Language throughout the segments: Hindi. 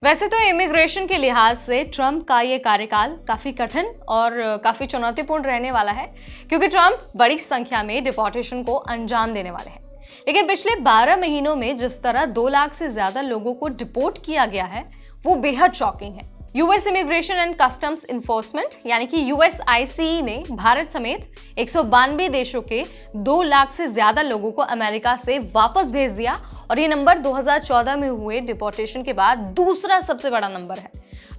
वैसे तो इमिग्रेशन के लिहाज से ट्रंप का ये कार्यकाल काफी कठिन और काफी चुनौतीपूर्ण रहने वाला है, क्योंकि ट्रंप बड़ी संख्या में डिपोर्टेशन को अंजाम देने वाले हैं। लेकिन पिछले 12 महीनों में जिस तरह 2 लाख से ज्यादा लोगों को डिपोर्ट किया गया है, वो बेहद शॉकिंग है। US immigration and customs enforcement यानी कि यूएसआईसीई ने भारत समेत 192 देशों के 2 लाख से ज्यादा लोगों को अमेरिका से वापस भेज दिया, और ये नंबर 2014 में हुए डिपोर्टेशन के बाद दूसरा सबसे बड़ा नंबर है।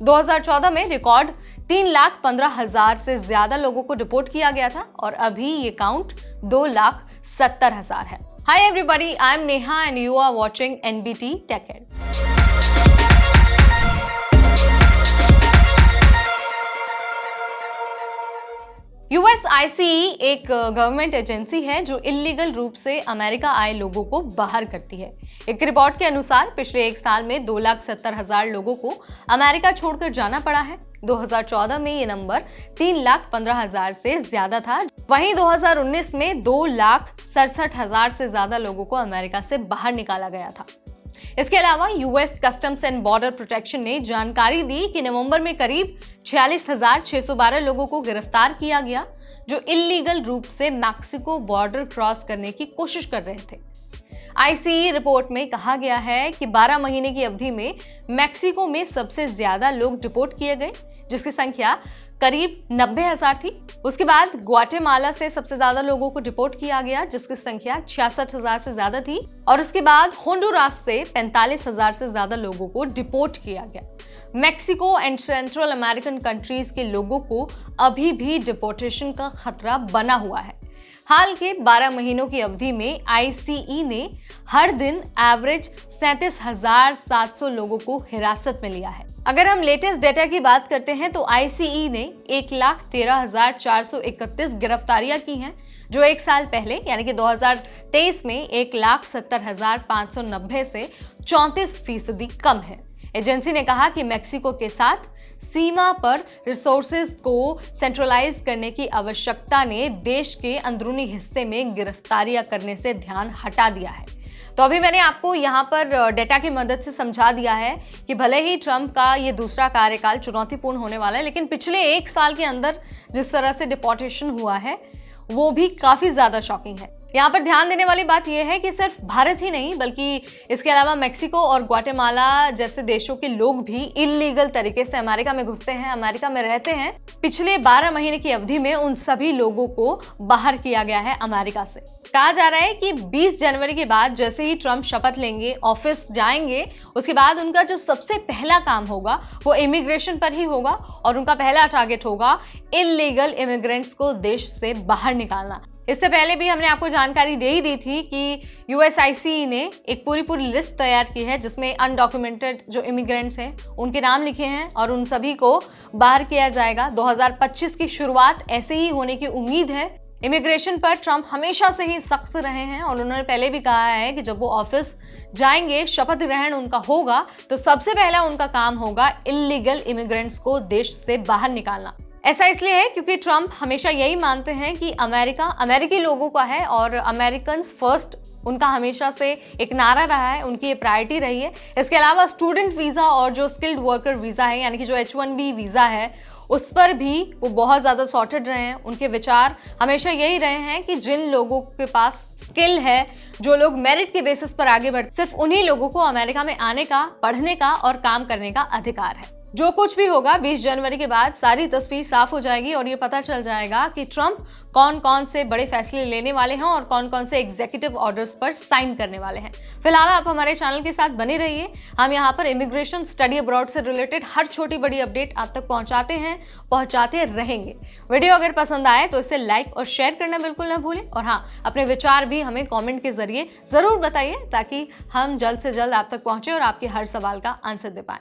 2014 में रिकॉर्ड 3,15,000 से ज्यादा लोगों को डिपोर्ट किया गया था, और अभी ये काउंट 2,70,000 है। Hi everybody, I am Neha and you are watching NBT tech ed. यूएसआईसीई एक गवर्नमेंट एजेंसी है जो इल्लीगल रूप से अमेरिका आए लोगों को बाहर करती है। एक रिपोर्ट के अनुसार पिछले एक साल में 2,70,000 लोगों को अमेरिका छोड़कर जाना पड़ा है। 2014 में ये नंबर 3,15,000 से ज्यादा था। वहीं 2019 में 2,67,000 से ज्यादा लोगों को अमेरिका से बाहर निकाला गया था। इसके अलावा US customs and border protection ने जानकारी दी कि नवंबर में करीब 46,612 लोगों को गिरफ्तार किया गया, जो इल्लीगल रूप से मैक्सिको बॉर्डर क्रॉस करने की कोशिश कर रहे थे। आईसीई रिपोर्ट में कहा गया है कि 12 महीने की अवधि में मैक्सिको में सबसे ज्यादा लोग डिपोर्ट किए गए, जिसकी संख्या करीब 90,000 थी। उसके बाद ग्वाटेमाला से सबसे ज्यादा लोगों को डिपोर्ट किया गया, जिसकी संख्या 66,000 से ज्यादा थी, और उसके बाद होंडुरास से 45,000 से ज्यादा लोगों को डिपोर्ट किया गया। Mexico and central American countries के लोगों को अभी भी डिपोर्टेशन का खतरा बना हुआ है। हाल के 12 महीनों की अवधि में आईसीई ने हर दिन एवरेज 37,700 लोगों को हिरासत में लिया है। अगर हम लेटेस्ट डेटा की बात करते हैं तो आईसीई ने 1,13,431 गिरफ्तारियां की हैं, जो एक साल पहले यानी कि 2023 में 1,70,590 से 34% कम है। एजेंसी ने कहा कि मैक्सिको के साथ सीमा पर रिसोर्सेज को सेंट्रलाइज करने की आवश्यकता ने देश के अंदरूनी हिस्से में गिरफ्तारियां करने से ध्यान हटा दिया है। तो अभी मैंने आपको यहाँ पर डेटा की मदद से समझा दिया है कि भले ही ट्रंप का ये दूसरा कार्यकाल चुनौतीपूर्ण होने वाला है, लेकिन पिछले एक साल के अंदर जिस तरह से डिपोर्टेशन हुआ है वो भी काफी ज्यादा शॉकिंग है। यहाँ पर ध्यान देने वाली बात यह है कि सिर्फ भारत ही नहीं बल्कि इसके अलावा मैक्सिको और ग्वाटेमाला जैसे देशों के लोग भी इल्लीगल तरीके से अमेरिका में घुसते हैं, अमेरिका में रहते हैं। पिछले 12 महीने की अवधि में उन सभी लोगों को बाहर किया गया है अमेरिका से। कहा जा रहा है कि 20 जनवरी के बाद जैसे ही ट्रंप शपथ लेंगे, ऑफिस जाएंगे, उसके बाद उनका जो सबसे पहला काम होगा वो इमिग्रेशन पर ही होगा, और उनका पहला टारगेट होगा इल्लीगल इमिग्रेंट्स को देश से बाहर निकालना। इससे पहले भी हमने आपको जानकारी दे ही दी थी कि यूएसआईसीई ने एक पूरी लिस्ट तैयार की है, जिसमें अनडॉक्यूमेंटेड जो इमिग्रेंट्स हैं उनके नाम लिखे हैं, और उन सभी को बाहर किया जाएगा। 2025 की शुरुआत ऐसे ही होने की उम्मीद है। इमिग्रेशन पर ट्रंप हमेशा से ही सख्त रहे हैं, और उन्होंने पहले भी कहा है कि जब वो ऑफिस जाएंगे, शपथ ग्रहण उनका होगा, तो सबसे पहला उनका काम होगा इल्लीगल इमिग्रेंट्स को देश से बाहर निकालना। ऐसा इसलिए है क्योंकि ट्रंप हमेशा यही मानते हैं कि अमेरिका अमेरिकी लोगों का है, और अमेरिकन्स फर्स्ट उनका हमेशा से एक नारा रहा है, उनकी ये प्रायोरिटी रही है। इसके अलावा स्टूडेंट वीज़ा और जो स्किल्ड वर्कर वीज़ा है यानी कि जो H-1B वीज़ा है, उस पर भी वो बहुत ज़्यादा सॉर्टेड रहे हैं। उनके विचार हमेशा यही रहे हैं कि जिन लोगों के पास स्किल है, जो लोग मेरिट के बेसिस पर आगे बढ़ते, सिर्फ उन्हीं लोगों को अमेरिका में आने का, पढ़ने का और काम करने का अधिकार है। जो कुछ भी होगा 20 जनवरी के बाद सारी तस्वीर साफ हो जाएगी, और ये पता चल जाएगा कि ट्रंप कौन कौन से बड़े फैसले लेने वाले हैं और कौन कौन से एग्जीक्यूटिव ऑर्डर्स पर साइन करने वाले हैं। फिलहाल आप हमारे चैनल के साथ बने रहिए। हम यहाँ पर इमिग्रेशन, स्टडी अब्रॉड से रिलेटेड हर छोटी बड़ी अपडेट आप तक पहुँचाते हैं, पहुँचाते रहेंगे। वीडियो अगर पसंद आए तो इसे लाइक और शेयर करना बिल्कुल ना भूलें, और हाँ, अपने विचार भी हमें कॉमेंट के जरिए ज़रूर बताइए, ताकि हम जल्द से जल्द आप तक पहुँचे और आपके हर सवाल का आंसर दे पाएँ।